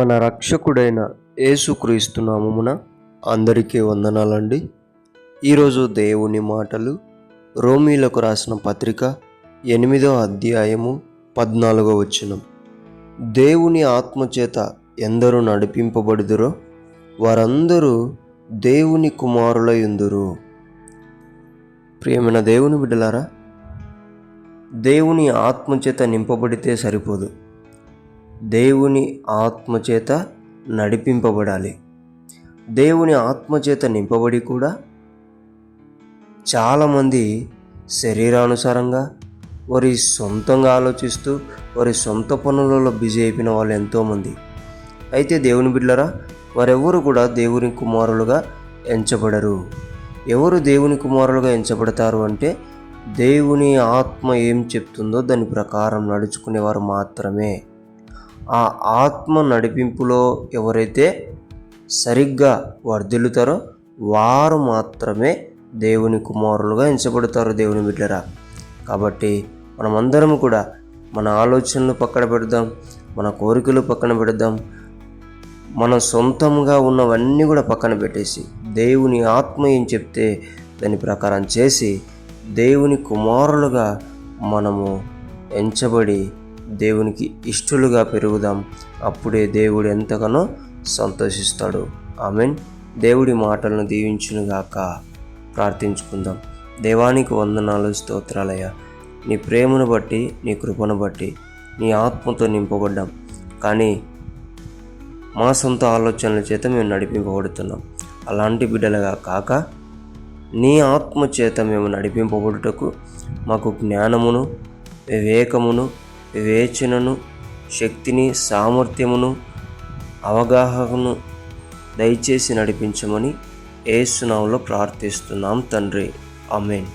మన రక్షకుడైన యేసుక్రీస్తు నామమున అందరికీ వందనాలండి. ఈరోజు దేవుని మాటలు రోమీలకు రాసిన పత్రిక 8వ అధ్యాయము 14వ వచనం. దేవుని ఆత్మచేత ఎందరూ నడిపింపబడుదురో వారందరూ దేవుని కుమారులయుందురు. ప్రియమైన దేవుని బిడ్డలారా, దేవుని ఆత్మచేత నింపబడితే సరిపోదు, దేవుని ఆత్మచేత నడిపింపబడాలి. దేవుని ఆత్మచేత నింపబడి కూడా చాలామంది శరీరానుసారంగా వారి సొంతంగా ఆలోచిస్తూ వారి సొంత పనులలో బిజీ అయిపోయిన వాళ్ళు ఎంతోమంది. అయితే దేవుని బిడ్డలారా, వారెవరు కూడా దేవుని కుమారులుగా ఎంచబడరు. ఎవరు దేవుని కుమారులుగా ఎంచబడతారు అంటే, దేవుని ఆత్మ ఏం చెప్తుందో దాని ప్రకారం నడుచుకునేవారు మాత్రమే. ఆ ఆత్మ నడిపింపులో ఎవరైతే సరిగ్గా వర్ధిల్లుతారో వారు మాత్రమే దేవుని కుమారులుగా ఎంచబడతారు. దేవుని బిడ్డరా, కాబట్టి మనమందరం కూడా మన ఆలోచనలు పక్కన పెడదాం, మన కోరికలు పక్కన పెడదాం, మన సొంతంగా ఉన్నవన్నీ కూడా పక్కన పెట్టేసి దేవుని ఆత్మ ఏం చెప్తే దాని ప్రకారం చేసి దేవుని కుమారులుగా మనము ఎంచబడి దేవునికి ఇష్టలుగా పెరుగుదాం. అప్పుడే దేవుడు ఎంతగానో సంతోషిస్తాడు. ఆమేన్. దేవుడి మాటలను దీవించునుగాక. ప్రార్థించుకుందాం. దేవానికి వందనాలు, స్తోత్రాలయ్యా. నీ ప్రేమను బట్టి, నీ కృపను బట్టి, నీ ఆత్మతో నింపబడ్డాం. కానీ మా సొంత ఆలోచనల చేత మేము నడిపింపబడుతున్నాం. అలాంటి బిడ్డలుగా కాక నీ ఆత్మ చేత మేము నడిపింపబడుటకు మాకు జ్ఞానమును, వివేకమును, వివేచనను, శక్తిని, సామర్థ్యమును, అవగాహనను దయచేసి నడిపించమని యేసు నామములో ప్రార్థిస్తున్నాం తండ్రి. ఆమేన్.